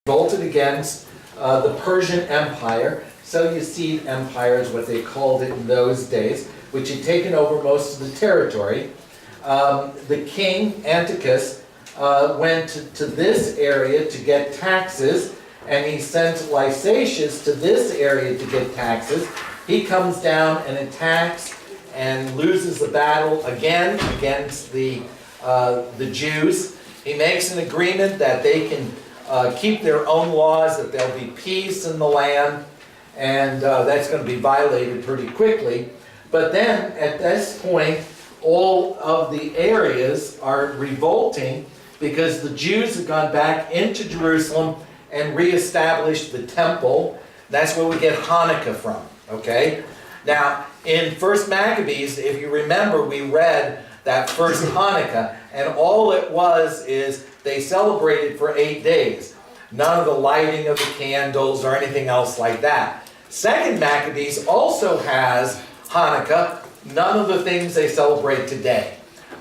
revolted against the Persian Empire. Seleucid Empire is what they called it in those days, which had taken over most of the territory. The king, Antiochus, went to this area to get taxes, and he sent Lysacius to this area to get taxes. He comes down and attacks and loses the battle again against the Jews. He makes an agreement that they can keep their own laws, that there'll be peace in the land, and that's going to be violated pretty quickly. But then, at this point, all of the areas are revolting because the Jews have gone back into Jerusalem and reestablished the temple. That's where we get Hanukkah from, okay? Now, in 1 Maccabees, if you remember, we read that first Hanukkah, and all it was is they celebrated for 8 days. None of the lighting of the candles or anything else like that. 2 Maccabees also has Hanukkah, none of the things they celebrate today.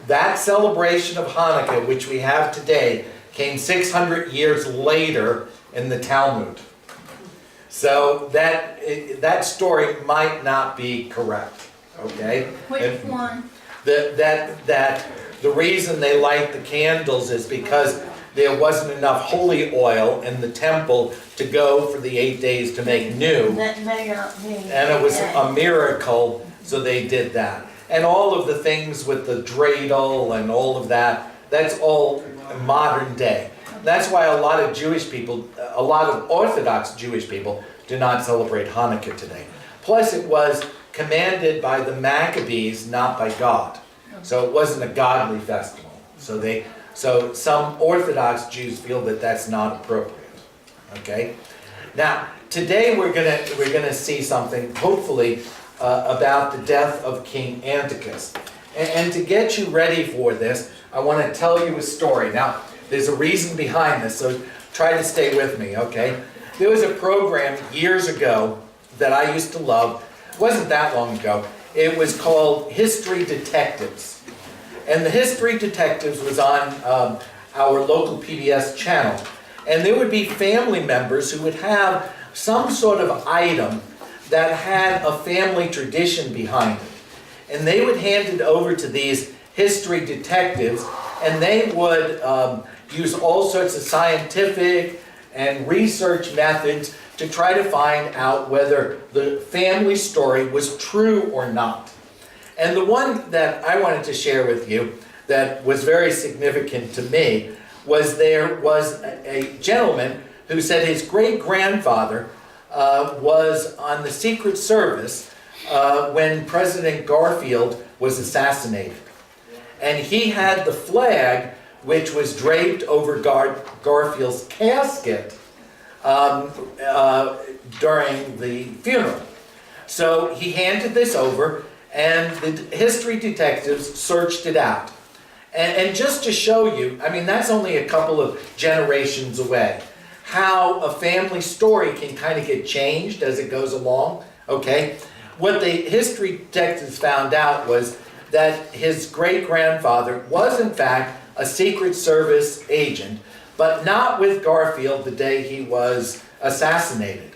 That celebration of Hanukkah, which we have today, came 600 years later in the Talmud. So that story might not be correct, okay? Which one? That the reason they light the candles is because there wasn't enough holy oil in the temple to go for the 8 days to make new. That may not be. And it was a miracle, so they did that. And all of the things with the dreidel and all of that, that's all modern day. That's why a lot of Jewish people, a lot of Orthodox Jewish people, do not celebrate Hanukkah today. Plus, it was commanded by the Maccabees, not by God. So it wasn't a godly festival. So some Orthodox Jews feel that that's not appropriate. Okay. Now today we're gonna see something, hopefully, about the death of King Antiochus. And to get you ready for this, I want to tell you a story. Now there's a reason behind this, so try to stay with me. Okay. There was a program years ago that I used to love. It wasn't that long ago. It was called History Detectives. And the History Detectives was on our local PBS channel. And there would be family members who would have some sort of item that had a family tradition behind it. And they would hand it over to these history detectives, and they would use all sorts of scientific and research methods to try to find out whether the family story was true or not. And the one that I wanted to share with you that was very significant to me was there was a gentleman who said his great-grandfather was on the Secret Service when President Garfield was assassinated. And he had the flag which was draped over Garfield's casket during the funeral. So he handed this over, and the history detectives searched it out. And just to show you, I mean, that's only a couple of generations away, how a family story can kind of get changed as it goes along, okay? What the history detectives found out was that his great-grandfather was, in fact, a Secret Service agent, but not with Garfield the day he was assassinated.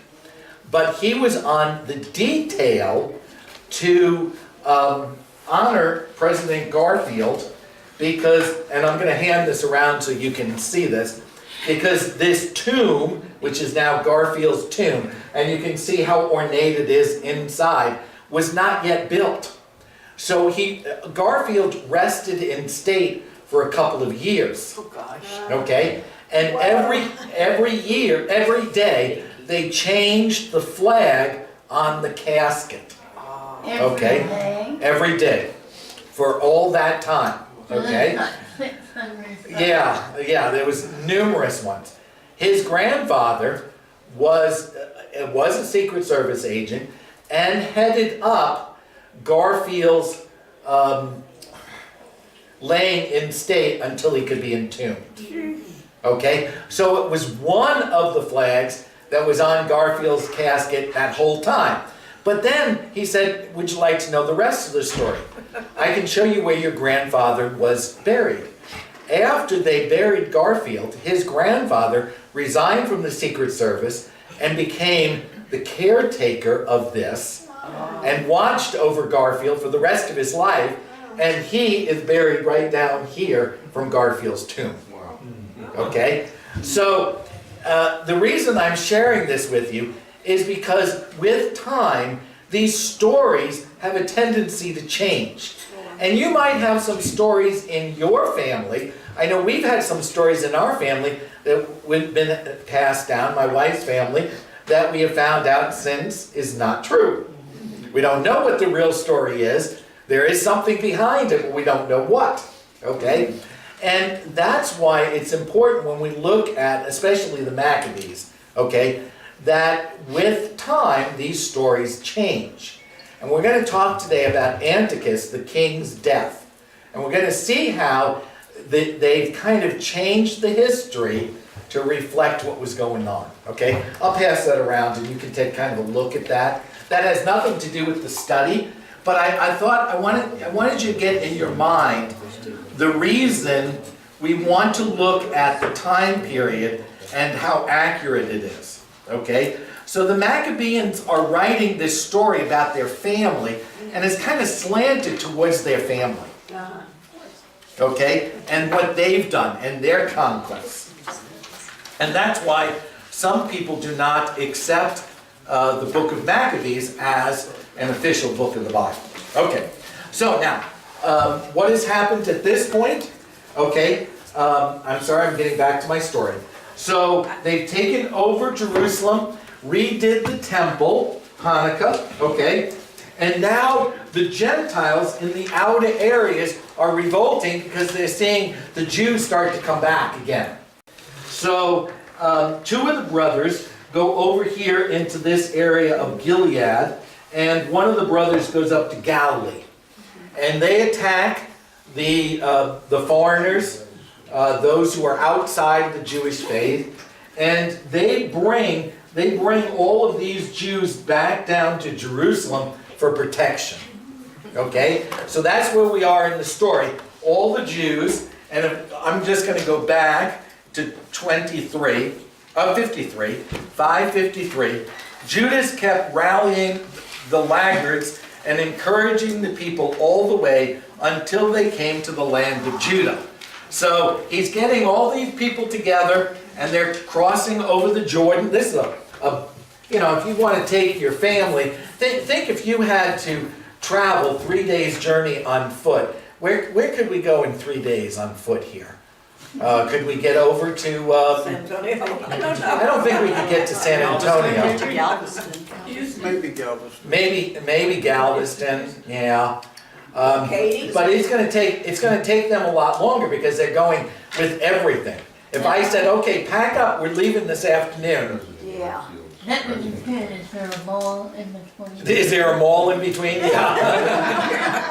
But he was on the detail to honor President Garfield because, and I'm going to hand this around so you can see this, because this tomb, which is now Garfield's tomb, and you can see how ornate it is inside, was not yet built. So Garfield rested in state for a couple of years. Oh gosh. Okay? And every day, they changed the flag on the casket. Okay? Every day. For all that time. Okay? Yeah, there was numerous ones. His grandfather was a Secret Service agent and headed up Garfield's laying in state until he could be entombed. Okay? So it was one of the flags that was on Garfield's casket that whole time. But then he said, would you like to know the rest of the story? I can show you where your grandfather was buried. after they buried Garfield, his grandfather resigned from the Secret Service and became the caretaker of this and watched over Garfield for the rest of his life, and he is buried right down here from Garfield's tomb. Okay? So, the reason I'm sharing this with you is because with time, these stories have a tendency to change. And you might have some stories in your family. I know we've had some stories in our family that have been passed down, my wife's family, that we have found out since is not true. We don't know what the real story is. There is something behind it, but we don't know what. Okay? And that's why it's important when we look at, especially the Maccabees, okay, that with time, these stories change. And we're going to talk today about Antiochus, the king's death. And we're going to see how they've kind of changed the history to reflect what was going on. Okay? I'll pass that around and you can take kind of a look at that. That has nothing to do with the study, but I thought I wanted you to get in your mind the reason we want to look at the time period and how accurate it is. Okay? So the Maccabees are writing this story about their family, and it's kind of slanted towards their family. Okay? And what they've done, and their conquests. And that's why some people do not accept the book of Maccabees as an official book of the Bible. Okay. So now, what has happened at this point? Okay. I'm sorry, I'm getting back to my story. So they've taken over Jerusalem, redid the temple, Hanukkah, okay? And now the Gentiles in the outer areas are revolting because they're seeing the Jews start to come back again. So two of the brothers go over here into this area of Gilead, and one of the brothers goes up to Galilee. And they attack the foreigners, those who are outside the Jewish faith, and they bring all of these Jews back down to Jerusalem for protection. Okay? So that's where we are in the story. All the Jews, and I'm just going to go back to 553. Judas kept rallying the laggards and encouraging the people all the way until they came to the land of Judah. So he's getting all these people together, and they're crossing over the Jordan. This is if you want to take your family, think if you had to travel 3 days journey on foot, where could we go in 3 days on foot here? Could we get over to, San Antonio? I don't think we could get to San Antonio. Maybe Galveston. Maybe Galveston, yeah. Katy? But it's going to take them a lot longer because they're going with everything. If I said, okay, pack up, we're leaving this afternoon. Yeah. That would depend, is there a mall in between? Is there a mall in between? Yeah.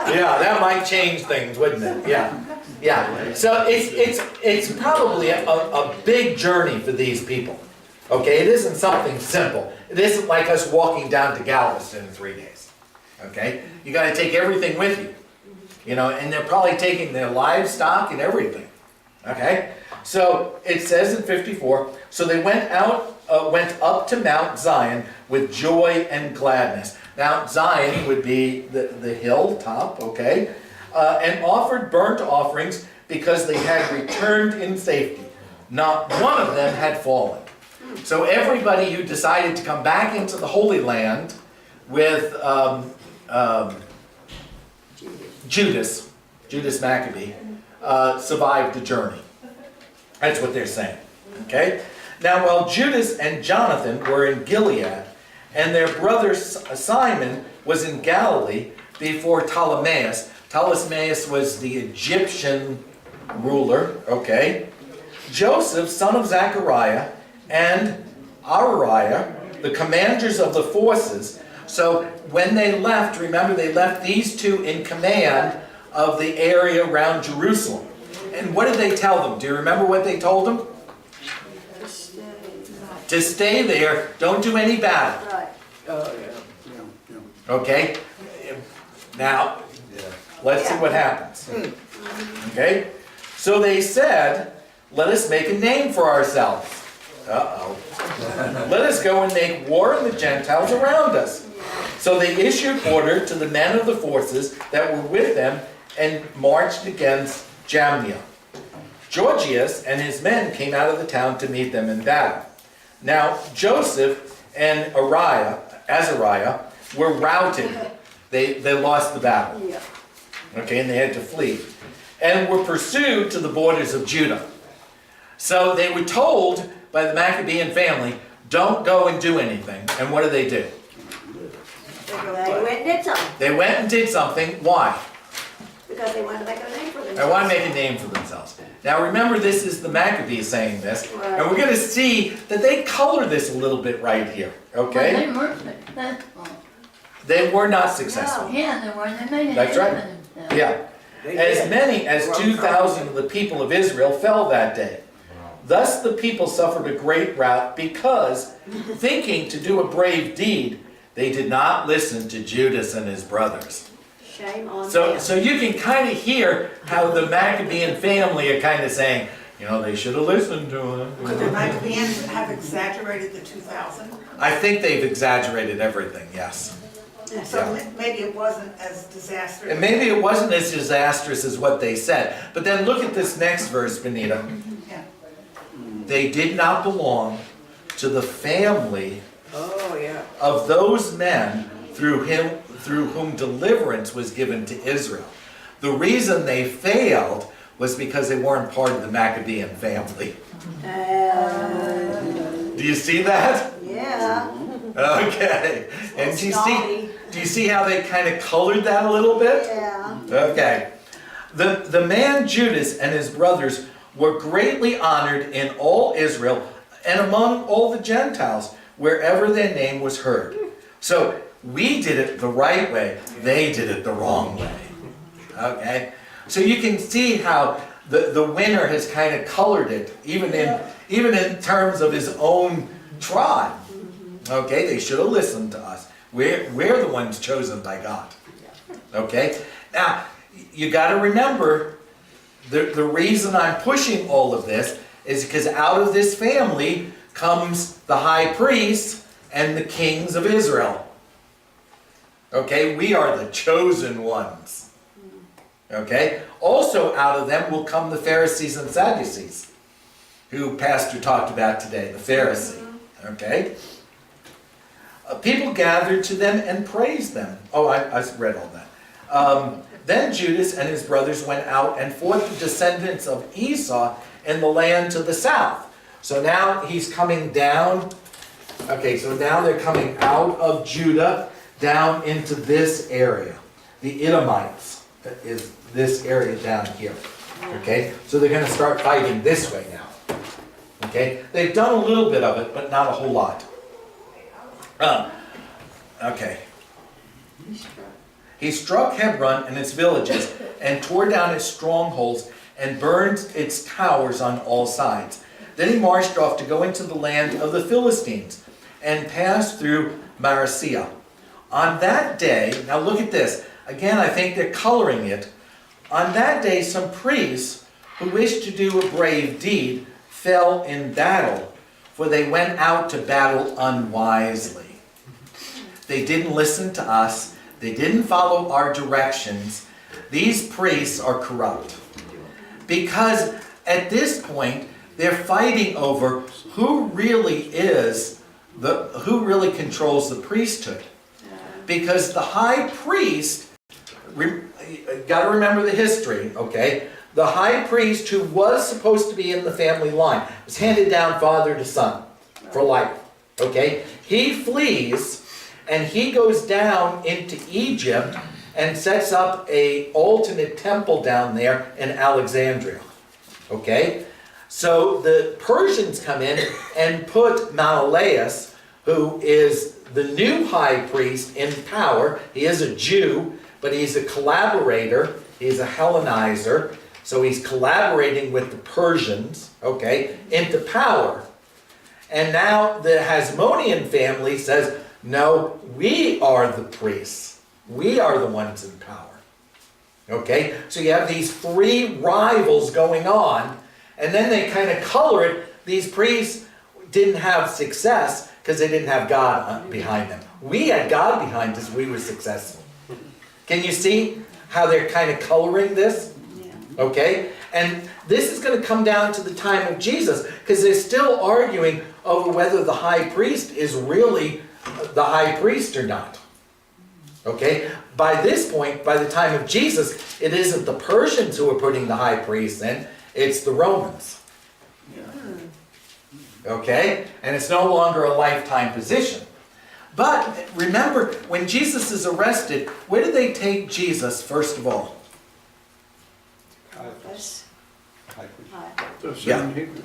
Yeah, that might change things, wouldn't it? Yeah. Yeah. So it's probably a big journey for these people. Okay, it isn't something simple. It isn't like us walking down to Galveston in 3 days. Okay? You got to take everything with you. You know, and they're probably taking their livestock and everything. Okay? So it says in 54, so they went up to Mount Zion with joy and gladness. Mount Zion would be the hilltop, okay? And offered burnt offerings because they had returned in safety. Not one of them had fallen. So everybody who decided to come back into the Holy Land with Judas Maccabee, survived the journey. That's what they're saying. Okay? Now, while Judas and Jonathan were in Gilead, and their brother Simon was in Galilee before Ptolemaeus. Ptolemaeus was the Egyptian ruler, okay? Joseph, son of Zechariah, and Ariah, the commanders of the forces. So when they left, remember they left these two in command of the area around Jerusalem. And what did they tell them? Do you remember what they told them? To stay there, don't do any battle. Right. Okay? Now, let's see what happens. Okay? So they said, let us make a name for ourselves. Uh-oh. Let us go and make war on the Gentiles around us. So they issued order to the men of the forces that were with them and marched against Jamnia. Georgius and his men came out of the town to meet them in battle. Now Joseph and Azariah were routed. They lost the battle. Yeah. Okay, and they had to flee. And were pursued to the borders of Judah. So they were told by the Maccabean family, don't go and do anything. And what do? They went and did something, They went and did something. Why? because they wanted to make a name for themselves. They want to make a name for themselves. Now remember, this is the Maccabees saying this. And we're going to see that they color this a little bit right here. Okay? They weren't successful. They were not successful. Yeah, they were, they made it. That's right. happen themselves. Yeah. They As did. many as Wrong 2,000 of the people of Israel fell that day. Thus the people suffered a great rout because, thinking to do a brave deed, they did not listen to Judas and his brothers. Shame on So them. you can kind of hear how the Maccabean family are kind of saying, you know, they should have listened to him. Could the Maccabeans have exaggerated the 2,000? I think they've exaggerated everything, yes. So maybe it wasn't as disastrous. And maybe it wasn't as disastrous as what they said. But then look at this next verse, Benita. Yeah. They did not belong to the family Oh, yeah. of those men through whom deliverance was given to Israel. The reason they failed was because they weren't part of the Maccabean family. Do you see that? Yeah. Okay. And Snotty. do you see how they kind of colored that a little bit? Yeah. Okay. The man Judas and his brothers were greatly honored in all Israel and among all the Gentiles, wherever their name was heard. So we did it the right way, they did it the wrong way. Okay? So you can see how the winner has kind of colored it, even in terms of his own tribe. Okay, they should have listened to us. We're the ones chosen by God. Okay? Now, you got to remember, the reason I'm pushing all of this is because out of this family comes the high priest and the kings of Israel. Okay? We are the chosen ones. Okay? Also out of them will come the Pharisees and Sadducees, who Pastor talked about today, the Pharisee. Okay? People gathered to them and praised them. Oh, I read all that. Then Judas and his brothers went out and fought the descendants of Esau in the land to the south. So now he's coming down. Okay, so now they're coming out of Judah down into this area. The Edomites is this area down here. Okay, so they're going to start fighting this way now. Okay, they've done a little bit of it, but not a whole lot. Okay. He struck Hebron and its villages and tore down its strongholds and burned its towers on all sides. Then he marched off to go into the land of the Philistines and passed through Marasiah. On that day, now look at this. Again, I think they're coloring it. On that day, some priests who wished to do a brave deed fell in battle, for they went out to battle unwisely. They didn't listen to us. They didn't follow our directions. These priests are corrupt. Because at this point, they're fighting over who really controls the priesthood. Because the high priest, got to remember the history, okay? The high priest who was supposed to be in the family line was handed down father to son for life, okay? He flees and he goes down into Egypt and sets up an alternate temple down there in Alexandria, okay? So the Persians come in and put Menelaus, who is the new high priest, in power. He is a Jew, but he's a collaborator. He's a Hellenizer. So he's collaborating with the Persians, okay, into power. And now the Hasmonean family says, no, we are the priests. We are the ones in power. Okay, so you have these three rivals going on, and then they kind of color it. These priests didn't have success because they didn't have God behind them. We had God behind us, we were successful. Can you see how they're kind of coloring this? Okay, and this is going to come down to the time of Jesus, because they're still arguing over whether the high priest is really the high priest or not. Okay, by this point, by the time of Jesus, it isn't the Persians who are putting the high priest in, it's the Romans. Okay, and it's no longer a lifetime position. But remember, when Jesus is arrested, where do they take Jesus first of all? The Yeah. Sanhedrin.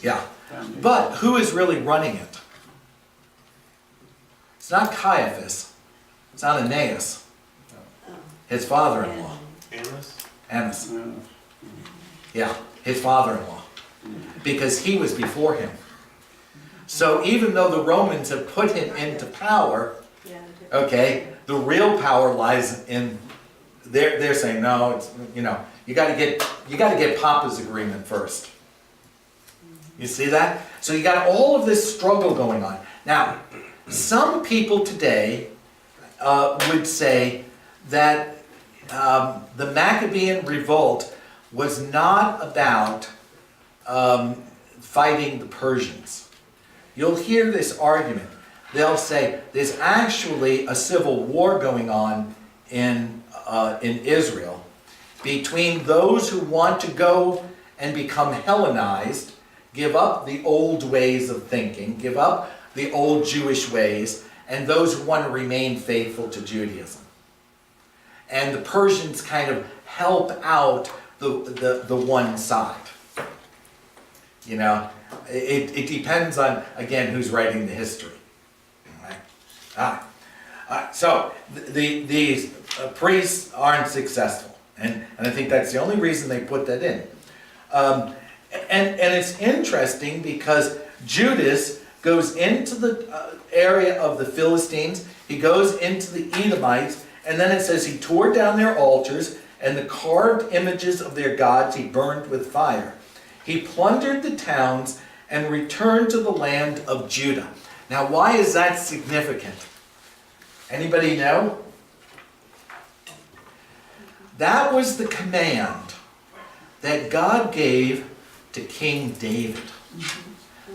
Yeah, but who is really running it? It's not Caiaphas. It's not Ananias. His father-in-law. Annas. Yeah, his father-in-law. Because he was before him. So even though the Romans have put him into power, okay, the real power lies in, they're saying, no, it's, you know, you gotta get Papa's agreement first. You see that? So you got all of this struggle going on. Now, some people today would say that the Maccabean revolt was not about fighting the Persians. You'll hear this argument. They'll say there's actually a civil war going on in Israel between those who want to go and become Hellenized, give up the old ways of thinking, give up the old Jewish ways, and those who want to remain faithful to Judaism. And the Persians kind of help out the one side. You know, it depends on, again, who's writing the history. Right? So these priests aren't successful. And I think that's the only reason they put that in. And it's interesting because Judas goes into the area of the Philistines, he goes into the Edomites, and then it says he tore down their altars, and the carved images of their gods he burned with fire. He plundered the towns and returned to the land of Judah. Now, why is that significant? Anybody know? That was the command that God gave to King David,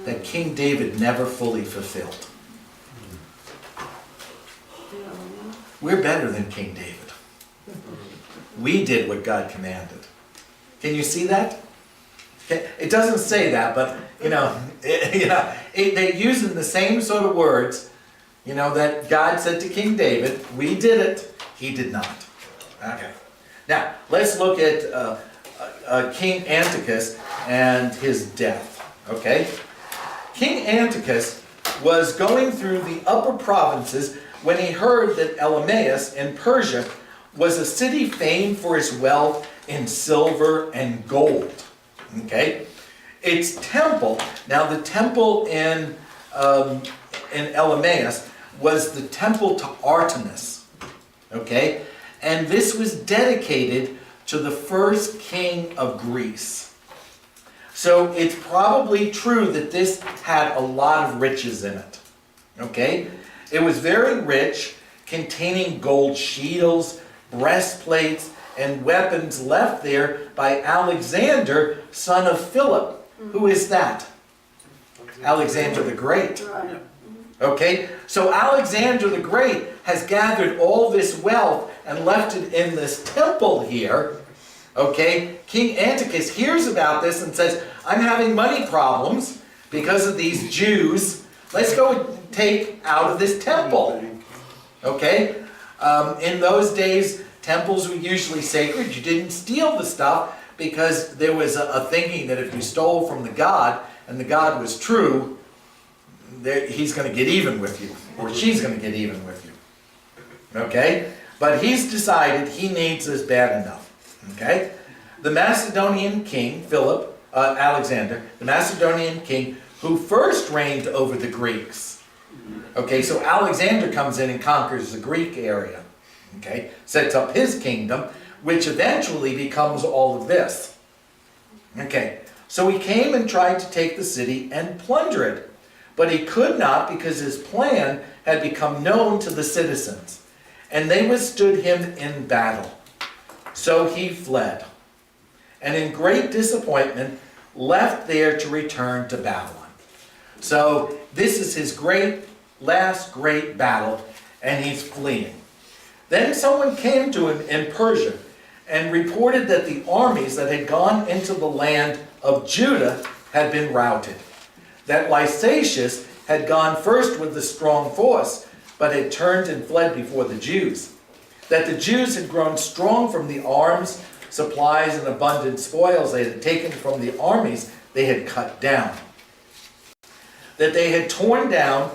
that King David never fully fulfilled. We're better than King David. We did what God commanded. Can you see that? It doesn't say that, but they're using the same sort of words, that God said to King David. We did it. He did not. Okay. Now let's look at King Antiochus and his death. Okay. King Antiochus was going through the upper provinces when he heard that Elymas in Persia was a city famed for its wealth in silver and gold. Okay, its temple. Now the temple in Elymas was the temple to Artemis. Okay, and this was dedicated to the first king of Greece. So it's probably true that this had a lot of riches in it. Okay, it was very rich, containing gold shields, breastplates, and weapons left there by Alexander, son of Philip. Who is that? Alexander the Great. Okay, so Alexander the Great has gathered all this wealth and left it in this temple here. Okay, King Antiochus hears about this and says, I'm having money problems because of these Jews. Let's go and take out of this temple. Okay, in those days, temples were usually sacred. You didn't steal the stuff because there was a thinking that if you stole from the god and the god was true, he's going to get even with you, or she's going to get even with you. Okay? But he's decided he needs this bad enough. Okay? The Macedonian king, Alexander, the Macedonian king who first reigned over the Greeks. Okay, so Alexander comes in and conquers the Greek area. Okay, sets up his kingdom, which eventually becomes all of this. Okay, so he came and tried to take the city and plunder it, but he could not because his plan had become known to the citizens, and they withstood him in battle. So he fled, and in great disappointment left there to return to Babylon. So this is his last great battle, and he's fleeing. Then someone came to him in Persia and reported that the armies that had gone into the land of Judah had been routed, that Lysacius had gone first with a strong force, but had turned and fled before the Jews, that the Jews had grown strong from the arms, supplies, and abundant spoils they had taken from the armies they had cut down, that they had torn down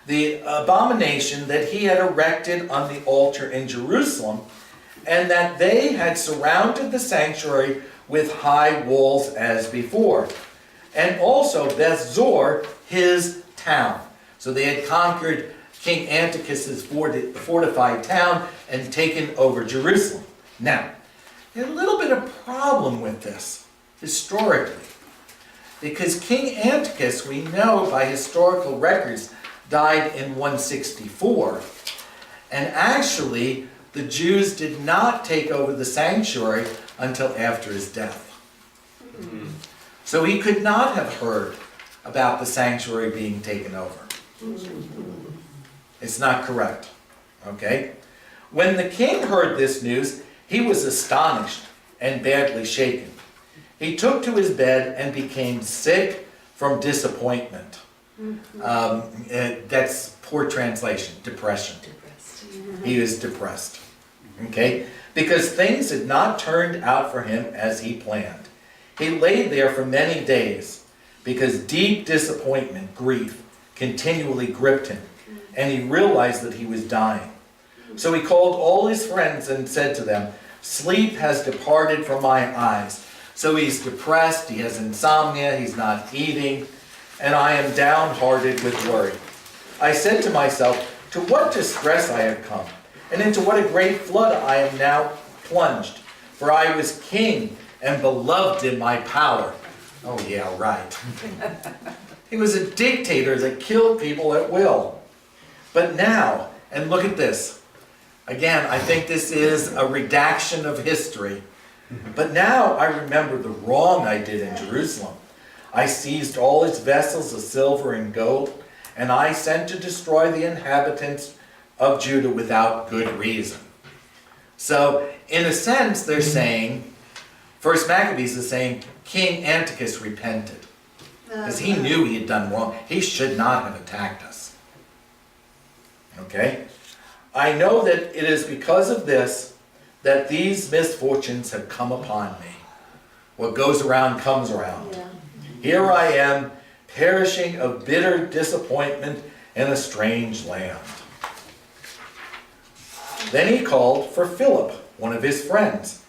the abomination that he had erected on the altar in Jerusalem, and that they had surrounded the sanctuary with high walls as before, and also Bethzor, his town. So they had conquered King Antiochus's fortified town and taken over Jerusalem. Now, there's a little bit of problem with this, historically, because King Antiochus, we know by historical records, died in 164, and actually the Jews did not take over the sanctuary until after his death. So he could not have heard about the sanctuary being taken over. It's not correct, okay? When the king heard this news, he was astonished and badly shaken. He took to his bed and became sick from disappointment. That's poor translation, depression. He was depressed, okay? Because things had not turned out for him as he planned. He lay there for many days because deep disappointment, grief, continually gripped him, and he realized that he was dying. So he called all his friends and said to them, "Sleep has departed from my eyes." So he's depressed, he has insomnia, he's not eating, and I am downhearted with worry. I said to myself, to what distress I have come, and into what a great flood I am now plunged. For I was king and beloved in my power. Oh yeah, right. He was a dictator that killed people at will. But now, and look at this. Again, I think this is a redaction of history. But now I remember the wrong I did in Jerusalem. I seized all its vessels of silver and gold, and I sent to destroy the inhabitants of Judah without good reason. So, in a sense, they're saying, First Maccabees is saying, King Antiochus repented. Because he knew he had done wrong. He should not have attacked us. Okay? I know that it is because of this that these misfortunes have come upon me. What goes around comes around. Yeah. Here I am, perishing of bitter disappointment in a strange land. Then he called for Philip, one of his friends,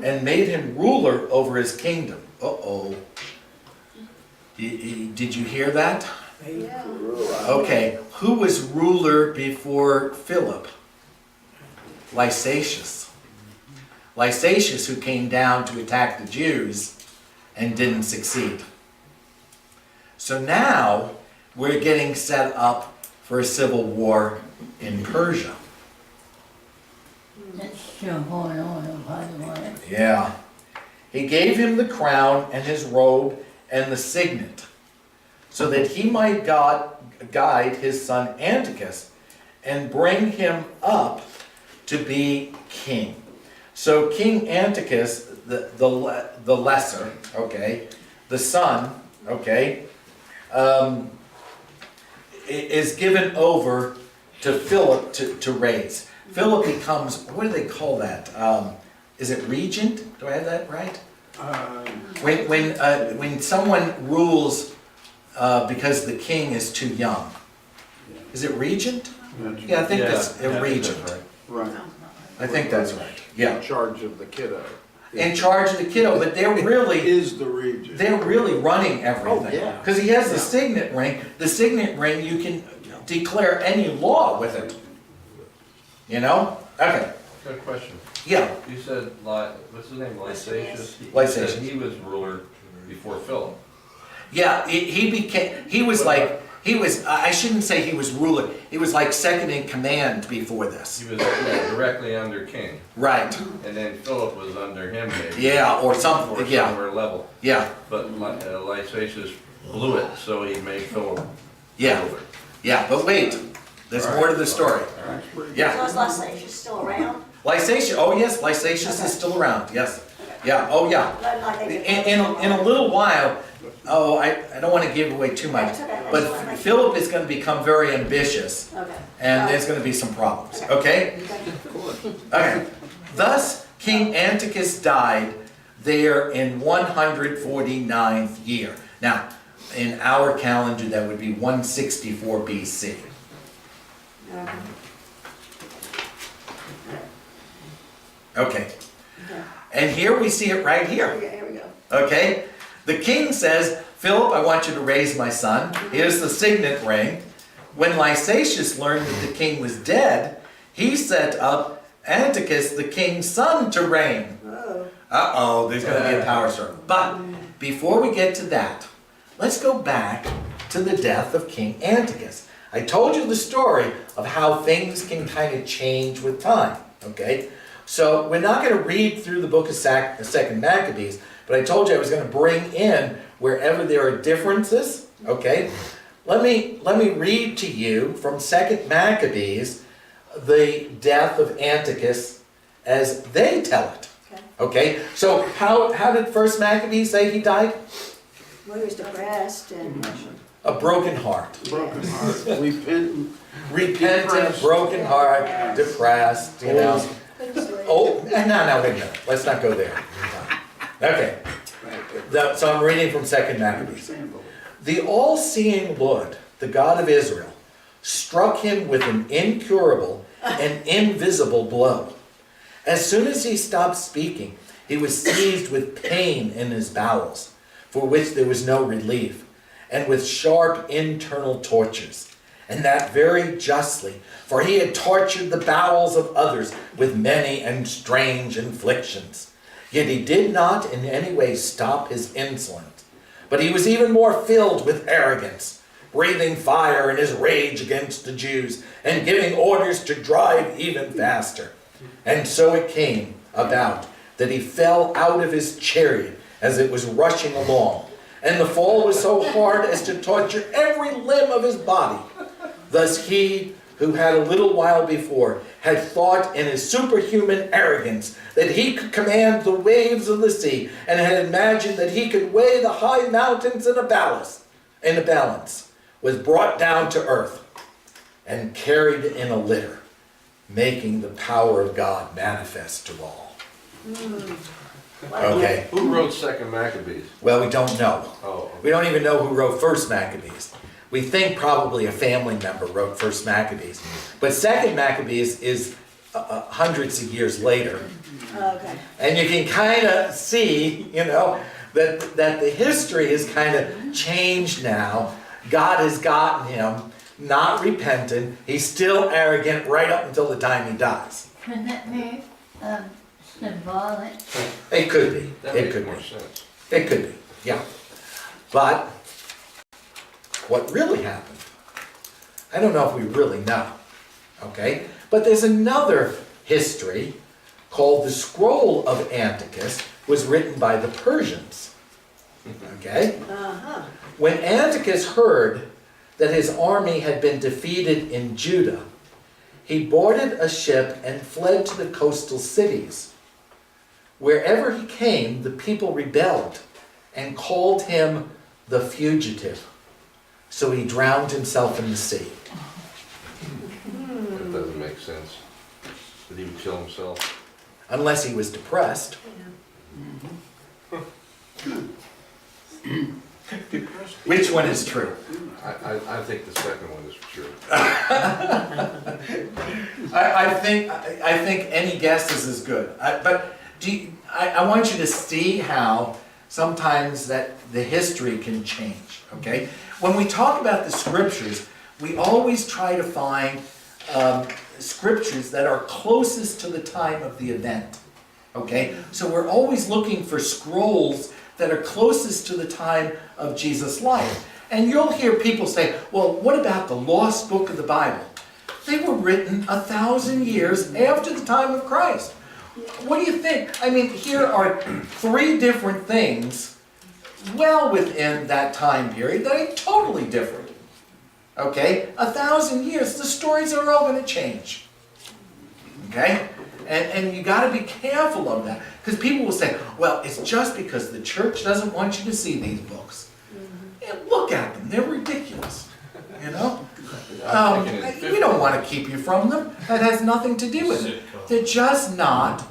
and made him ruler over his kingdom. Uh-oh. Did you hear that? Yeah. Okay, who was ruler before Philip? Lysacius. Lysacius, who came down to attack the Jews and didn't succeed. So now we're getting set up for a civil war in Persia. That's still going on, by the way. Yeah. He gave him the crown and his robe and the signet, so that he might guide his son Antiochus and bring him up to be king. So King Antiochus, the lesser, okay, the son, okay, is given over to Philip to raise. Philip becomes, what do they call that? Is it regent? Do I have that right? When someone rules because the king is too young, is it regent? Yeah, I think that's a regent. Right. I think that's right. Yeah, In charge of the kiddo. in charge of the kiddo, but they're really Is the regent. they're really running everything. Oh, yeah. Because he has the signet ring. The signet ring, you can declare any law with it. You know? Okay. Got a question. Yeah, You said, what's his name, Lysacius? You Lysacious. said he was ruler before Philip. yeah, I shouldn't say he was ruler, he was like second in command before this. He was directly under king, Right, and then Philip was under him maybe. yeah, or Or something, yeah, somewhere level. yeah, But Lysacius blew it, so he made Philip yeah, ruler. yeah, but wait, there's more to the story. All right. So Yeah, is Lysacious still around? Lysacious, oh yes, Lysacious is still around, yes, yeah, oh yeah. Like they did- In a little while, oh, I don't want to give away too much, That's okay, that's but fine. Philip is going to become very ambitious, Okay. and there's going to be some problems, okay? Okay. Thus, King Antiochus died there in 149th year. Now, in our calendar, that would be 164 BC. Okay. Okay. Okay. And here we see it right here. Okay, here we go. Okay? The king says, Philip, I want you to raise my son. Here's the signet ring. When Lysacius learned that the king was dead, he set up Antiochus, the king's son, to reign. Oh. Uh-oh, there's going to be a power struggle. But before we get to that, let's go back to the death of King Antiochus. I told you the story of how things can kind of change with time, okay? So we're not going to read through the book of Second Maccabees, but I told you I was going to bring in wherever there are differences, okay? Let me read to you from Second Maccabees the death of Antiochus as they tell it. Okay, so how did First Maccabees say he died? Well, he was depressed and. A broken heart. Broken heart, repentant. Repentant, Depressed. broken heart, depressed, you know. Couldn't sleep. Oh, no, wait a minute, let's not go there. Okay, so I'm reading from Second Maccabees. The all-seeing Lord, the God of Israel, struck him with an incurable and invisible blow. As soon as he stopped speaking, he was seized with pain in his bowels, for which there was no relief, and with sharp internal tortures, and that very justly, for he had tortured the bowels of others with many and strange inflictions. Yet he did not in any way stop his insolence, but he was even more filled with arrogance, breathing fire in his rage against the Jews, and giving orders to drive even faster. And so it came about that he fell out of his chariot as it was rushing along, and the fall was so hard as to torture every limb of his body. Thus he, who had a little while before had thought in his superhuman arrogance that he could command the waves of the sea, and had imagined that he could weigh the high mountains in a balance, was brought down to earth and carried in a litter, making the power of God manifest to all. Okay, Who wrote Second Maccabees? well, we don't know. Oh, We don't even know who wrote First Maccabees. We think probably a family member wrote First Maccabees. But Second Maccabees is hundreds of years later. Okay. And you can kind of see, you know, that the history is kind of changed now. God has gotten him, not repentant. He's still arrogant right up until the time he dies. Could that be symbolic? It could be. that It makes could more be. sense. It could be, yeah. But what really happened, I don't know if we really know, okay? But there's another history called the Scroll of Antiochus, was written by the Persians, okay? Uh-huh. When Antiochus heard that his army had been defeated in Judah, he boarded a ship and fled to the coastal cities. Wherever he came, the people rebelled and called him the fugitive. So he drowned himself in the sea. That doesn't make sense. Did he kill himself? Unless he was depressed. Which one is true? I think the second one is true. I think any guess is as good. But I want you to see how sometimes that the history can change, okay? When we talk about the scriptures, we always try to find scriptures that are closest to the time of the event. Okay? So we're always looking for scrolls that are closest to the time of Jesus' life. And you'll hear people say, well, what about the lost book of the Bible? They were written 1,000 years after the time of Christ. What do you think? I mean, here are 3 different things well within that time period that are totally different. Okay? 1,000 years, the stories are all going to change. Okay? And you got to be careful of that. Because people will say, well, it's just because the church doesn't want you to see these books. And look at them, they're ridiculous. You know? We don't want to keep you from them. That has nothing to do with it. They're just not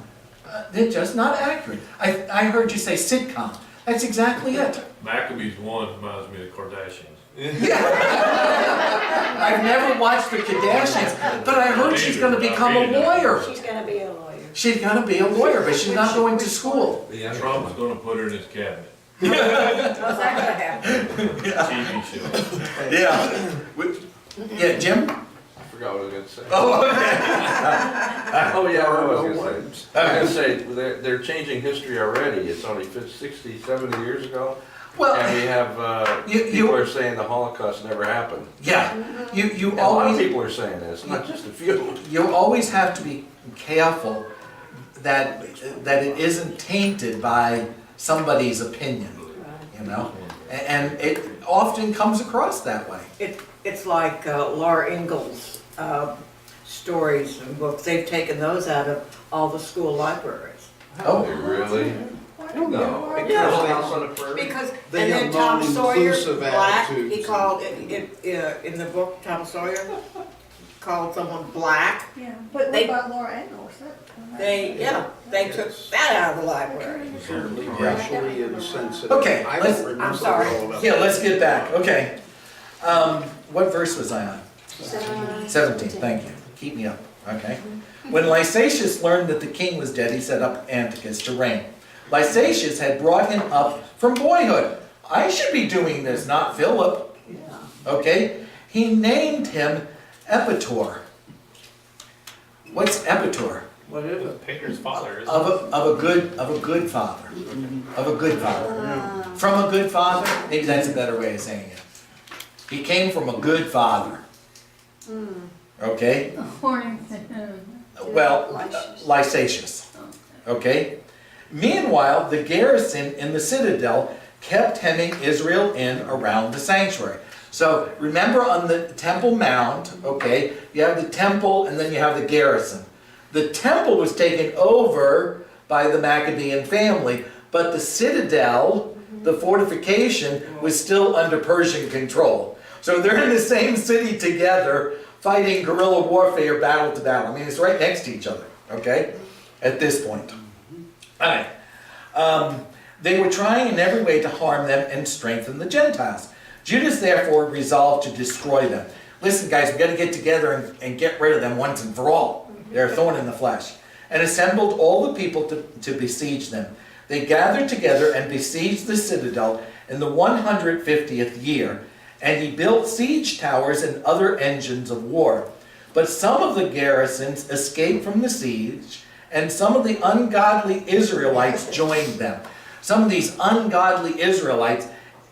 accurate. I heard you say sitcom. That's exactly it. Maccabees 1 reminds me of Kardashians. Yeah. I've never watched the Kardashians, but I heard she's going to become a lawyer. She's gonna be a lawyer. She's going to be a lawyer, but she's not going to school. Trump's gonna put her in his cabinet. How's that gonna happen? TV show. Yeah. Yeah, Jim? I forgot what I was gonna say. Oh, okay. Oh, yeah, I was gonna say. I was gonna say, they're changing history already. It's only 60, 70 years ago. Well, And we have, people are saying the Holocaust never happened. yeah, you And a lot of always, people are saying this, not just a few. you always have to be careful that it isn't tainted by somebody's opinion, you know? And it often comes across that way. It's like Laura Ingalls' stories and books. They've taken those out of all the school libraries. Oh, Really? No. Yeah. House on the Prairie? Because, They and then have Tom Sawyer, non-inclusive black, attitudes. he called, in the book, Tom Sawyer called someone black. Yeah, but what They- about Laura Ingalls? They took that out of the library. Apparently racially insensitive. Okay, I let's- don't remember I'm sorry. all of that. yeah, let's get back, okay. What verse was I on? 17, thank you. Keep me up, okay. When Lysacius learned that the king was dead, he set up Antiochus to reign. Lysacius had brought him up from boyhood. I should be doing this, not Philip. Okay? He named him Epitor. What's Epitor? What is it? Peter's father, isn't Of a good father. Of a good father. From a good father? Maybe that's a better way of saying it. He came from a good father. Okay? According to whom? Well, Lysacius. Okay? Meanwhile, the garrison in the citadel kept hemming Israel in around the sanctuary. So remember on the Temple Mount, okay, you have the temple and then you have the garrison. The temple was taken over by the Maccabean family, but the citadel, the fortification, was still under Persian control. So they're in the same city together, fighting guerrilla warfare, battle to battle. I mean, it's right next to each other, okay, at this point. All right. They were trying in every way to harm them and strengthen the Gentiles. Judas therefore resolved to destroy them. Listen, guys, we've got to get together and get rid of them once and for all. They're a thorn in the flesh. And assembled all the people to besiege them. They gathered together and besieged the citadel in the 150th year. And he built siege towers and other engines of war. But some of the garrisons escaped from the siege, and some of the ungodly Israelites joined them. Some of these ungodly Israelites,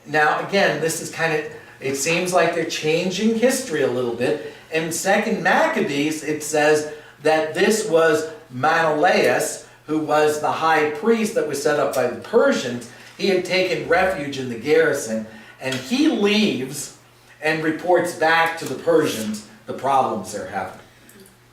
now again, this is kind of, it seems like they're changing history a little bit. In 2 Maccabees, it says that this was Menelaus, who was the high priest that was set up by the Persians. He had taken refuge in the garrison, and he leaves and reports back to the Persians the problems they're having.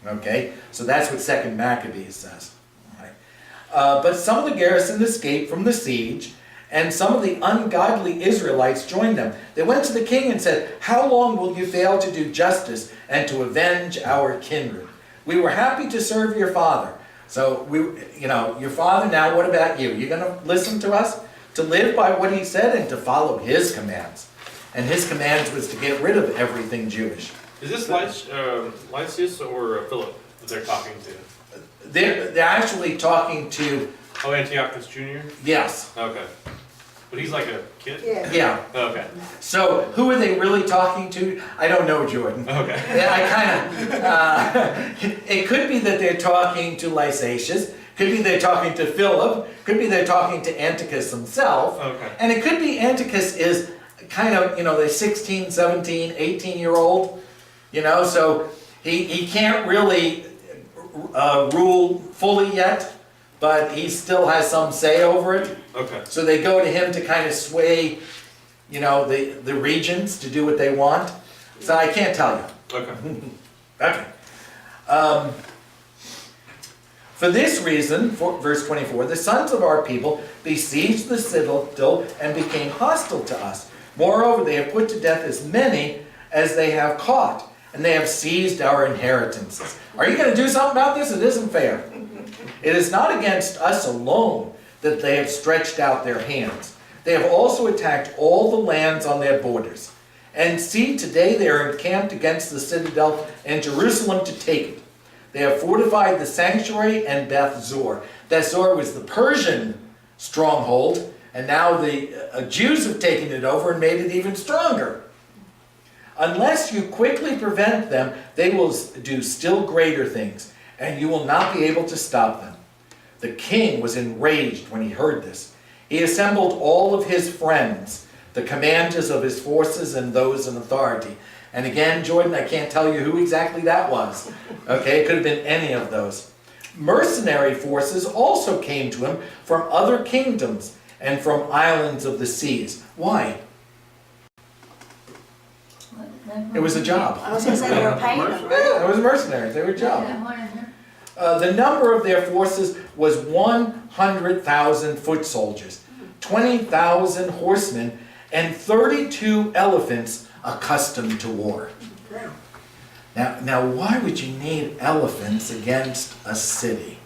Okay? So that's what 2 Maccabees says. All right. But some of the garrison escaped from the siege, and some of the ungodly Israelites joined them. They went to the king and said, "How long will you fail to do justice and to avenge our kindred? We were happy to serve your father." So, your father, now what about you? You're going to listen to us? To live by what he said and to follow his commands. And his commands was to get rid of everything Jewish. Is this Lysias or Philip that they're talking to? They're actually talking to, Oh, Antiochus Jr.? yes. Okay. But he's like a kid? Yeah. Yeah. Okay. So who are they really talking to? I don't know, Jordan. Okay. Yeah, I kind of, it could be that they're talking to Lysacius, could be they're talking to Philip, could be they're talking to Antiochus himself, Okay. and it could be Antiochus is kind of, the 16, 17, 18-year-old, so he can't really rule fully yet, but he still has some say over it. Okay. So they go to him to kind of sway, the regions to do what they want. So I can't tell you. Okay. Okay. For this reason, verse 24, the sons of our people besieged the citadel and became hostile to us. Moreover, they have put to death as many as they have caught, and they have seized our inheritances. Are you going to do something about this? It isn't fair. It is not against us alone that they have stretched out their hands. They have also attacked all the lands on their borders. And see, today they are encamped against the citadel and Jerusalem to take it. They have fortified the sanctuary and Beth Zur. Beth Zur was the Persian stronghold, and now the Jews have taken it over and made it even stronger. Unless you quickly prevent them, they will do still greater things, and you will not be able to stop them. The king was enraged when he heard this. He assembled all of his friends, the commanders of his forces and those in authority. And again, Jordan, I can't tell you who exactly that was. Okay, it could have been any of those. Mercenary forces also came to him from other kingdoms and from islands of the seas. Why? It was a job. I was gonna say they were paying them, right? Yeah, it was mercenaries. They were a job. The number of their forces was 100,000 foot soldiers, 20,000 horsemen, and 32 elephants accustomed to war. Now, why would you need elephants against a city?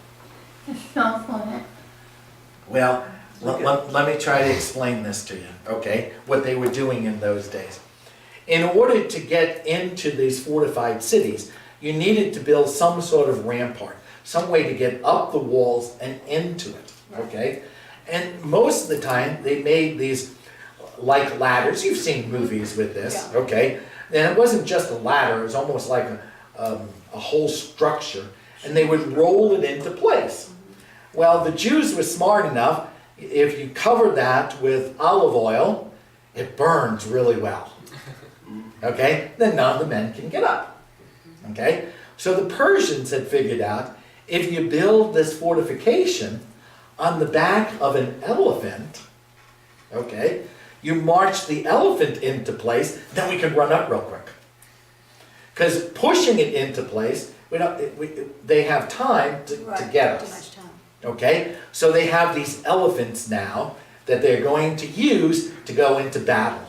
Well, let me try to explain this to you, okay? What they were doing in those days. In order to get into these fortified cities, you needed to build some sort of rampart, some way to get up the walls and into it, okay? And most of the time, they made these like ladders. You've seen movies with this, okay? And it wasn't just a ladder, it was almost like a whole structure, and they would roll it into place. Well, the Jews were smart enough, if you cover that with olive oil, it burns really well. Okay? Then none of the men can get up. Okay? So the Persians had figured out, if you build this fortification on the back of an elephant, okay, you march the elephant into place, then we can run up real quick. Because pushing it into place, they have time to get Too us. much time. Okay? So they have these elephants now that they're going to use to go into battle.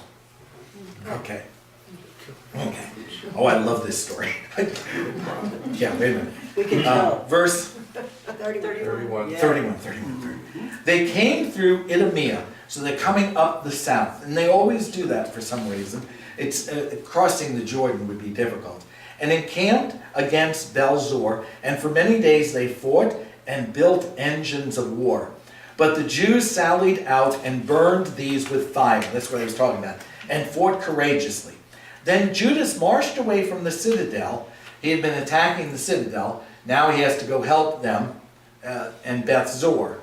Okay. Okay. Oh, I love this story. Yeah, wait a minute. We can tell. Verse 31. 31. They came through Idumea, so they're coming up the south, and they always do that for some reason. It's crossing the Jordan would be difficult. And encamped against Bel-zur, and for many days they fought and built engines of war. But the Jews sallied out and burned these with fire. That's what I was talking about. And fought courageously. Then Judas marched away from the citadel. He had been attacking the citadel. Now he has to go help them and Beth Zur.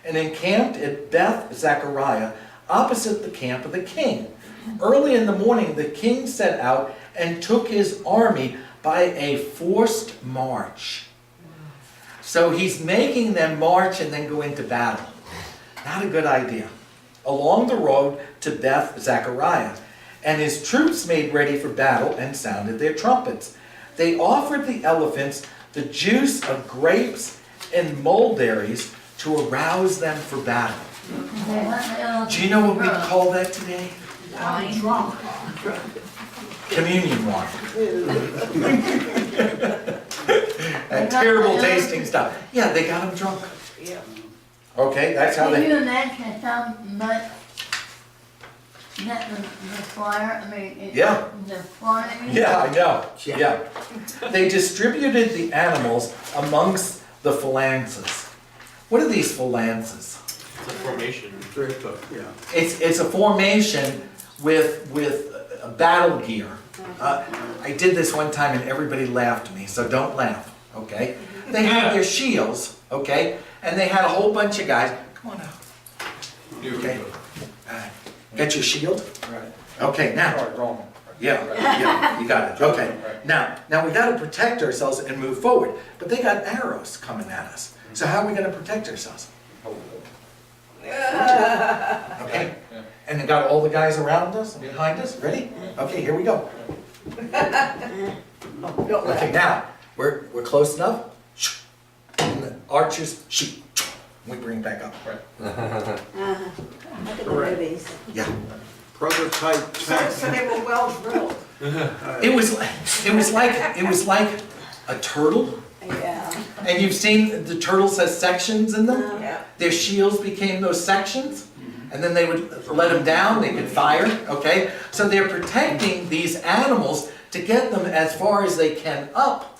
And encamped at Beth Zachariah, opposite the camp of the king. Early in the morning, the king set out and took his army by a forced march. So he's making them march and then go into battle. Not a good idea. Along the road to Beth Zachariah. And his troops made ready for battle and sounded their trumpets. They offered the elephants the juice of grapes and mulberries to arouse them for battle. Do you know what we call that today? Communion wine. That terrible tasting stuff. Yeah, they got them drunk. Yeah. Okay, that's how Can they... you imagine how much that the flyer, Yeah. the flyer? Yeah, I know. Yeah. They distributed the animals amongst the phalanxes. What are these phalanxes? It's a formation. Very tough, yeah. It's a formation with battle gear. I did this one time and everybody laughed at me, so don't laugh, okay? They had their shields, okay? And they had a whole bunch of guys. Come on now. Okay. Got your shield? Right. Okay, now. Roman. Yeah, you got it. Okay. Now we got to protect ourselves and move forward. But they got arrows coming at us. So how are we going to protect ourselves? Okay. And they got all the guys around us, behind us. Ready? Okay, here we go. Okay, now we're close enough. And the archers shoot. We bring it back up. Look at the movies. Yeah. Prototype So tank. they were well drilled. It was like a turtle. Yeah. And you've seen the turtles as sections in them? Yeah. Their shields became those sections, and then they would let them down, they could fire, okay? So they're protecting these animals to get them as far as they can up,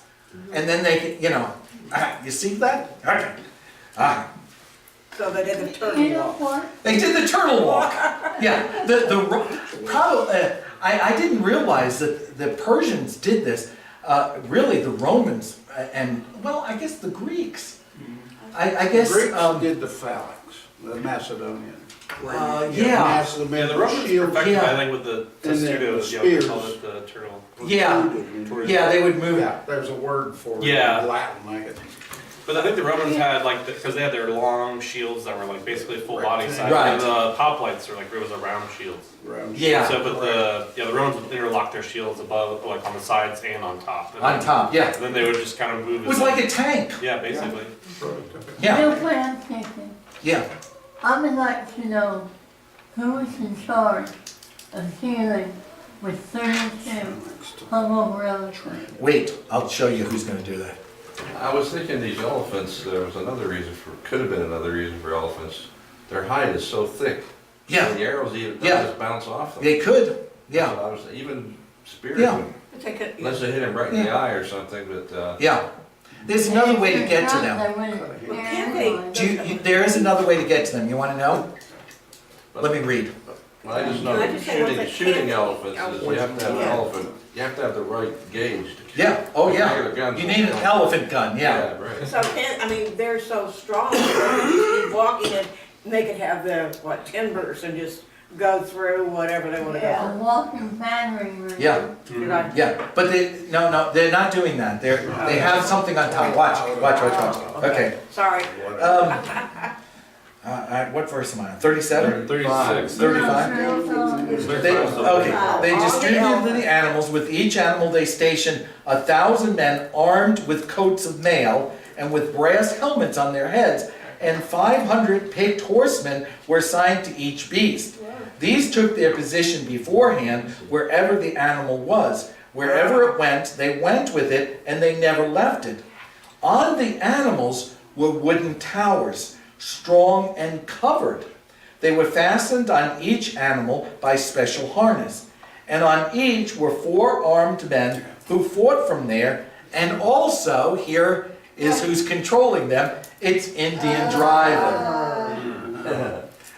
and then they can, you see that? Okay. So they did the You turtle know walk. what? They did the turtle walk. Yeah, probably, I didn't realize that the Persians did this. Really, the Romans and, well, I guess the Greeks. I guess, Greeks did the phalanx, the Macedonian. yeah. Yeah, Macedonian the Romans shield. perfected, yeah. I think, with the And then the testudo, yeah, we spears. call it the turtle. Yeah, they would move. Yeah, there's a word for it Yeah. in Latin, I guess. But I think the Romans had because they had their long shields that were like basically full body size. Right. And the hoplites are like it was a round shields. Yeah. So, but the Romans would interlock their shields above, like on the sides and on top. And On then, top, yeah. And then they would just kind of move. It was like a tank. Yeah, basically. Yeah, Here's what I'm thinking. yeah. I would like to know who is in charge of dealing with 32 hungover elephants. Wait, I'll show you who's gonna do that. I was thinking these elephants, there was could have been another reason for elephants. Their hide is so thick. Yeah. So the arrows even Yeah. just bounce off them. They could, yeah, So I was, even spears, Yeah. would- But they could- unless they hit him right in the Yeah. eye or something, but, yeah. There's another way to get to them. There is another way to get to them. You wanna know? Let me read. well, I just I know just say what's shooting a elephants is you have to have an Yeah. elephant, you have to have the right gauge to shoot. Yeah, oh yeah. Regular guns You will need an count. elephant gun, yeah. Right. So they're so strong, they can just keep walking and they could have the, timbers and just go through whatever they wanna A go. walking battery room. Yeah, Did I- yeah. But no, they're not doing that. They have something on top. Watch. Okay. Sorry. What verse am I on? 37? 36. 35? They distributed the animals. With each animal they stationed 1,000 men armed with coats of mail and with brass helmets on their heads, and 500 picked horsemen were assigned to each beast. These took their position beforehand wherever the animal was. Wherever it went, they went with it, and they never left it. On the animals were wooden towers, strong and covered. They were fastened on each animal by special harness, and on each were 4 armed men who fought from there, and also, here is who's controlling them, it's Indian driving.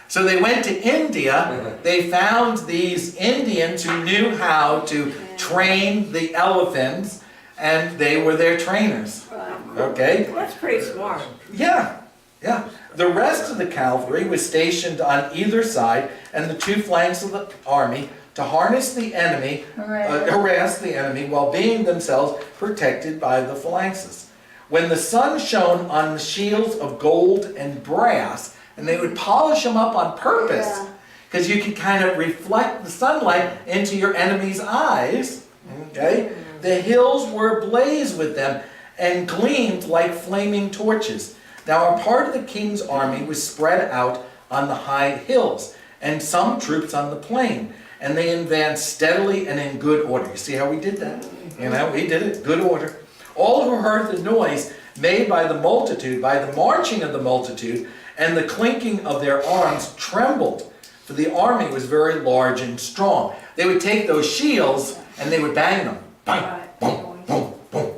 So they went to India, they found these Indians who knew how to train the elephants, and they were their trainers. Okay? That's pretty smart. Yeah. The rest of the cavalry was stationed on either side and the 2 flanks of the army to harass the enemy while being themselves protected by the phalanxes. When the sun shone on the shields of gold and brass, and they would polish them up on purpose, because you could kind of reflect the sunlight into your enemy's eyes, okay? The hills were ablaze with them and gleamed like flaming torches. Now a part of the king's army was spread out on the high hills, and some troops on the plain, and they advanced steadily and in good order. You see how we did that? We did it, good order. All who heard the noise made by the multitude, by the marching of the multitude, and the clinking of their arms trembled, for the army was very large and strong. They would take those shields and they would bang them. Bang, boom, boom, boom.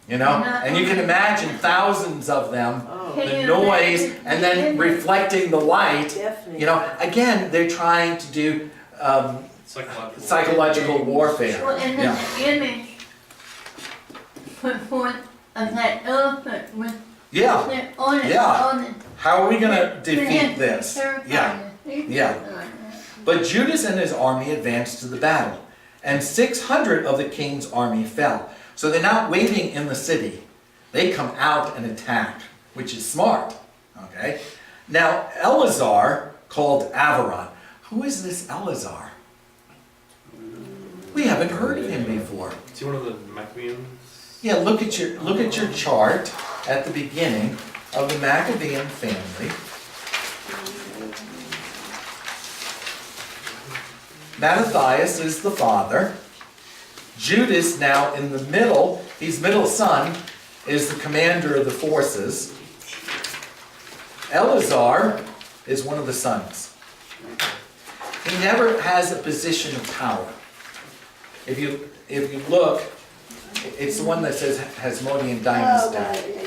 you know? And you can imagine thousands of them, Oh, Can the you noise, imagine and the then image? reflecting the light. definitely. You know, again, they're trying to do Psychological. psychological warfare. Well, and Yeah. then the image put forth of that elephant with Yeah, it on it, Yeah. on it. how are we gonna It has defeat to be this? terrifying Yeah. to see Yeah. something like that. But Judas and his army advanced to the battle, and 600 of the king's army fell. So they're not waiting in the city. They come out and attack, which is smart, okay? Now, Eleazar, called Avaron. Who is this Eleazar? We haven't heard of him before. Is he one of the Maccabeans? Yeah, look at your chart at the beginning of the Maccabean family. Mattathias is the father. Judas, now in the middle, he's middle son, is the commander of the forces. Eleazar is one of the sons. He never has a position of power. If you look, it's the one that says Hasmonean Oh, dynasty. got it.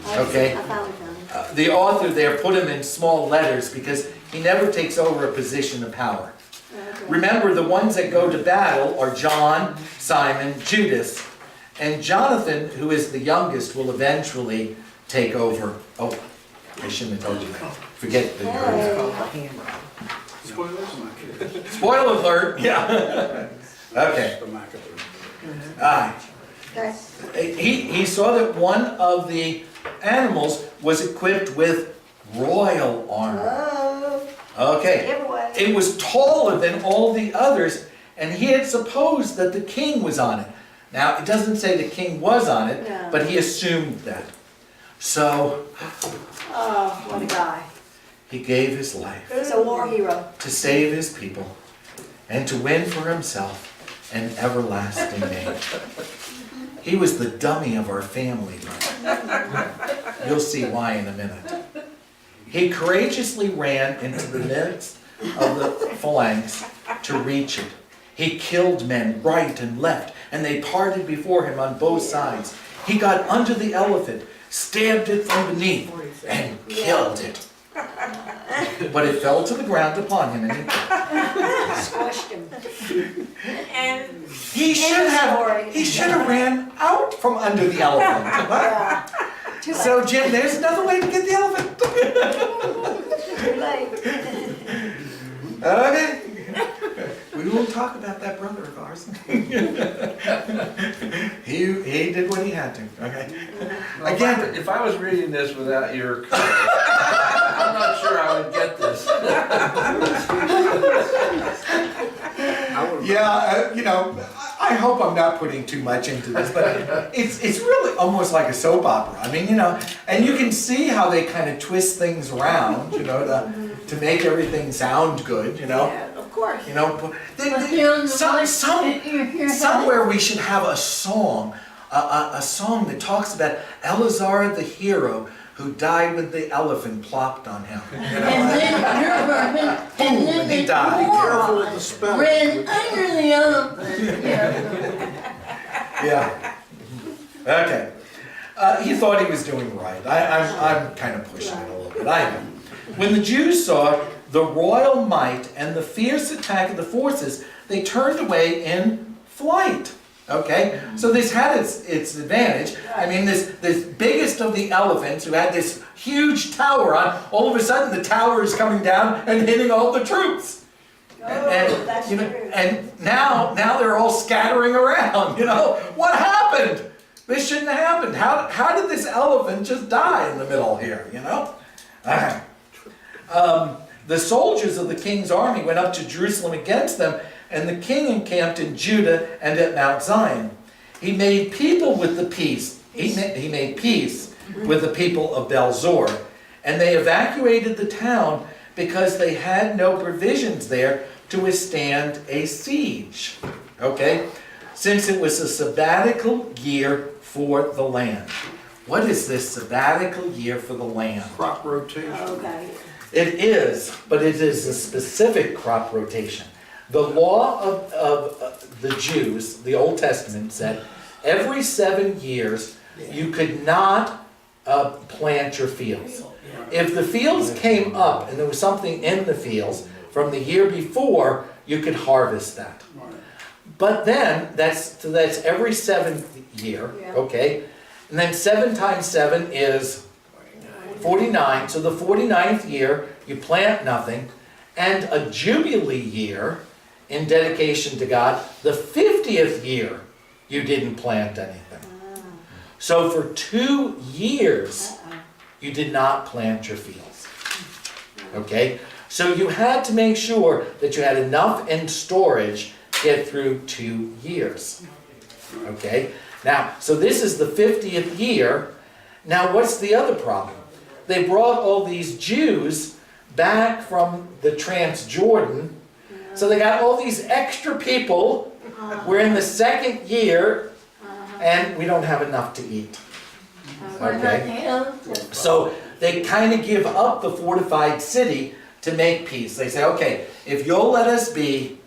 Yeah. Okay. I found it. The author there put him in small letters because he never takes over a position of power. Okay. Remember, the ones that go to battle are John, Simon, Judas, and Jonathan, who is the youngest, will eventually take over. Oh, I shouldn't have told you that. Forget the Hey. Spoiler alert, yeah. Okay. The Maccabees. Okay. He saw that one of the animals was equipped with royal armor. Oh, Okay. giveaway. It was taller than all the others, and he had supposed that the king was on it. Now, it doesn't say the king was on it, No. but he assumed that. So, Oh, what a guy. he gave his life He's a war hero. to save his people and to win for himself an everlasting name. He was the dummy of our family, brother. You'll see why in a minute. He courageously ran into the midst of the phalanx to reach it. He killed men right and left, and they parted before him on both sides. He got under the elephant, stabbed it from beneath, and killed it. But it fell to the ground upon him, and he Squished him. And, He should have ran out from under the elephant. yeah. Too late. So Jim, there's another way to get the elephant. Too late. Okay. We won't talk about that brother of ours. He did what he had to, okay? Well, Again, if I was reading this without your code, I'm not sure I would get this. yeah, I hope I'm not putting too much into this, but it's really almost like a soap opera. I mean, and you can see how they kind of twist things around, to make everything sound good, Yeah, of course. Somewhere we should have a song, a song that talks about Eleazar the hero who died with the elephant plopped on him. And then your version, and then He the died. Careful with the moron spelling. ran under the elephant. Yeah. Yeah. Okay. He thought he was doing right. I'm kind of pushing it a little bit. I know. When the Jews saw the royal might and the fierce attack of the forces, they turned away in flight. Okay? So this had its advantage. I mean, this biggest of the elephants who had this huge tower on, all of a sudden the tower is coming down and hitting all the troops. That's true. And now they're all scattering around, What happened? This shouldn't have happened. How did this elephant just die in the middle here, The soldiers of the king's army went up to Jerusalem against them, and the king encamped in Judah and at Mount Zion. He made people with the peace. He made peace with the people of Belzor, and they evacuated the town because they had no provisions there to withstand a siege. Okay? Since it was a sabbatical year for the land. What is this sabbatical year for the land? Crop rotation. Okay. It is, but it is a specific crop rotation. The law of the Jews, the Old Testament said, every 7 years you could not plant your fields. If the fields came up and there was something in the fields from the year before, you could harvest that. But then, that's every 7th year, okay? And then 7 times 7 is 49. So the 49th year, you plant nothing. And a Jubilee year, in dedication to God, the 50th year, you didn't plant anything. So for 2 years, you did not plant your fields. Okay? So you had to make sure that you had enough in storage to get through 2 years. Okay? Now, so this is the 50th year. Now, what's the other problem? They brought all these Jews back from the Transjordan. So they got all these extra people. We're in the 2nd year, and we don't have enough to eat. Okay? So they kind of give up the fortified city to make peace. They say, okay, if you'll let us be,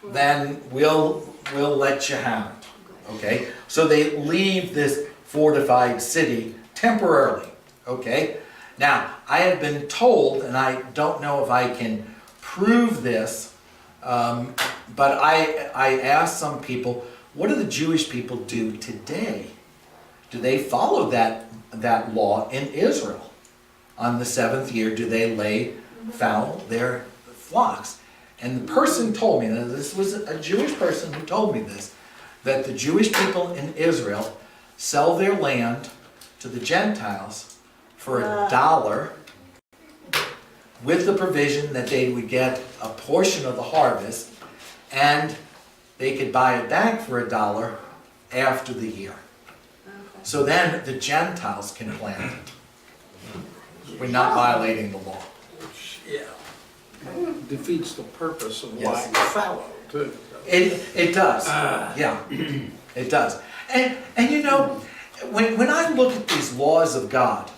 then we'll let you have it. Okay? So they leave this fortified city temporarily. Okay? Now, I have been told, and I don't know if I can prove this, but I asked some people, what do the Jewish people do today? Do they follow that law in Israel? On the 7th year, do they lay fallow their flocks? And the person told me, and this was a Jewish person who told me this, that the Jewish people in Israel sell their land to the Gentiles for $1, with the provision that they would get a portion of the harvest, and they could buy it back for $1 after the year. So then the Gentiles can plant it. We're not violating the law. Yeah. Defeats the purpose of Yes. why fallow, too. It does. Yeah, it does. And you know, when I look at these laws of God,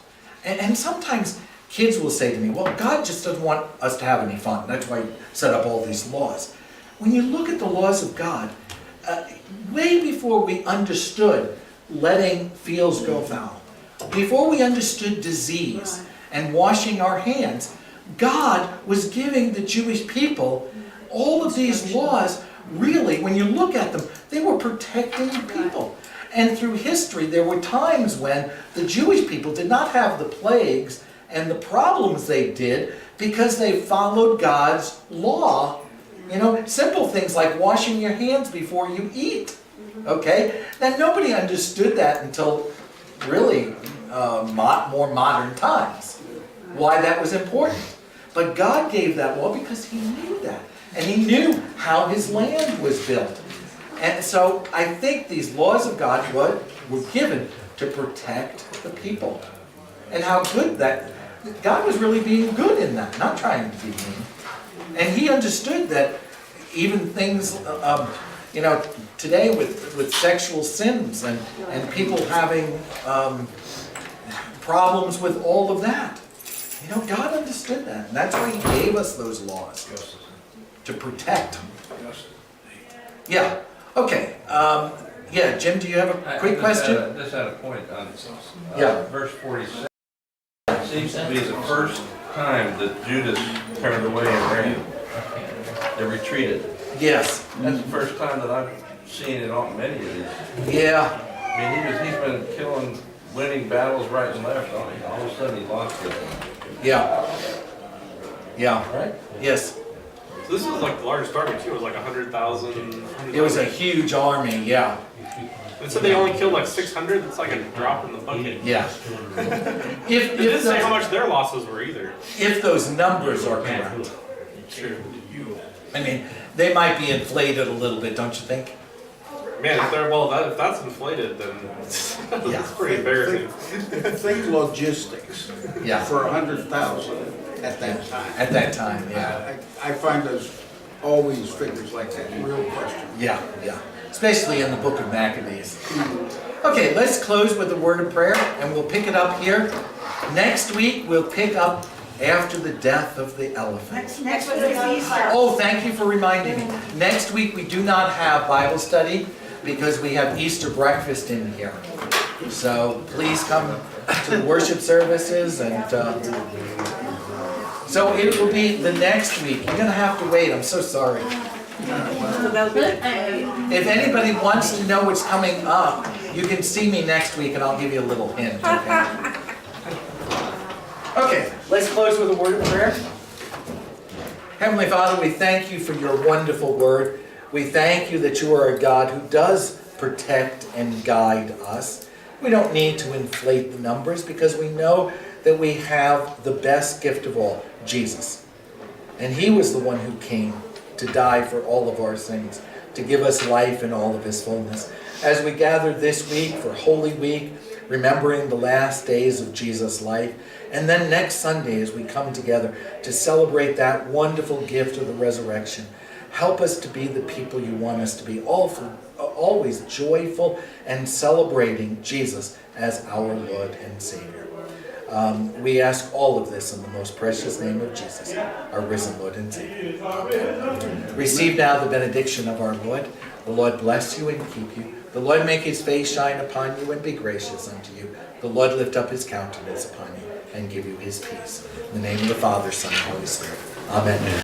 and sometimes kids will say to me, well, God just doesn't want us to have any fun. That's why he set up all these laws. When you look at the laws of God, way before we understood letting fields go fallow, before we understood disease and washing our hands, God was giving the Jewish people all of these laws. Really, when you look at them, they were protecting people. And through history, there were times when the Jewish people did not have the plagues and the problems they did because they followed God's law. You know, simple things like washing your hands before you eat. Okay? Now, nobody understood that until really more modern times, why that was important. But God gave that law because he knew that. And he knew how his land was built. And so I think these laws of God were given to protect the people. And how good that, God was really being good in that, not trying to be mean. And he understood that even things, you know, today with sexual sins and people having problems with all of that. You know, God understood that. And that's why he gave us those laws. To protect. Yeah. Okay. Yeah, Jim, do you have a quick question? Just had a point on Yeah. verse 47. It seems to be the first time that Judas turned away and ran. They retreated. Yes. That's the first time that I've seen it on many of these. Yeah. I mean, he's been winning battles right and left. All of a sudden he lost it. Yeah. Yeah. Right? Yes. So this was like the largest army too. It was like 100,000. It was a huge army. Yeah. And so they only killed like 600. It's like a drop in the bucket. Yeah. It didn't say how much their losses were either. If those numbers are correct. True. I mean, they might be inflated a little bit, don't you think? Man, if that's inflated, then that's pretty embarrassing. Think logistics Yeah. for 100,000 at that time. At that time, yeah. I find those, always figures like that, real question. Yeah, yeah. Especially in the book of Maccabees. Okay, let's close with a word of prayer, and we'll pick it up here. Next week, we'll pick up after the death of the elephant. Next week is Easter. Oh, thank you for reminding me. Next week, we do not have Bible study because we have Easter breakfast in here. So please come to the worship services and so it will be the next week. You're gonna have to wait, I'm so sorry. So that'll be the 20th. If anybody wants to know what's coming up, you can see me next week and I'll give you a little hint, okay? Okay, let's close with a word of prayer. Heavenly Father, we thank you for your wonderful word. We thank you that you are a God who does protect and guide us. We don't need to inflate the numbers because we know that we have the best gift of all, Jesus. And he was the one who came to die for all of our sins, to give us life in all of his fullness. As we gather this week for Holy Week, remembering the last days of Jesus' life, and then next Sunday as we come together to celebrate that wonderful gift of the resurrection, help us to be the people you want us to be, always joyful and celebrating Jesus as our Lord and Savior. We ask all of this in the most precious name of Jesus, our risen Lord and Savior. Amen. Receive now the benediction of our Lord. The Lord bless you and keep you. The Lord make his face shine upon you and be gracious unto you. The Lord lift up his countenance upon you and give you his peace. In the name of the Father, Son, and Holy Spirit. Amen.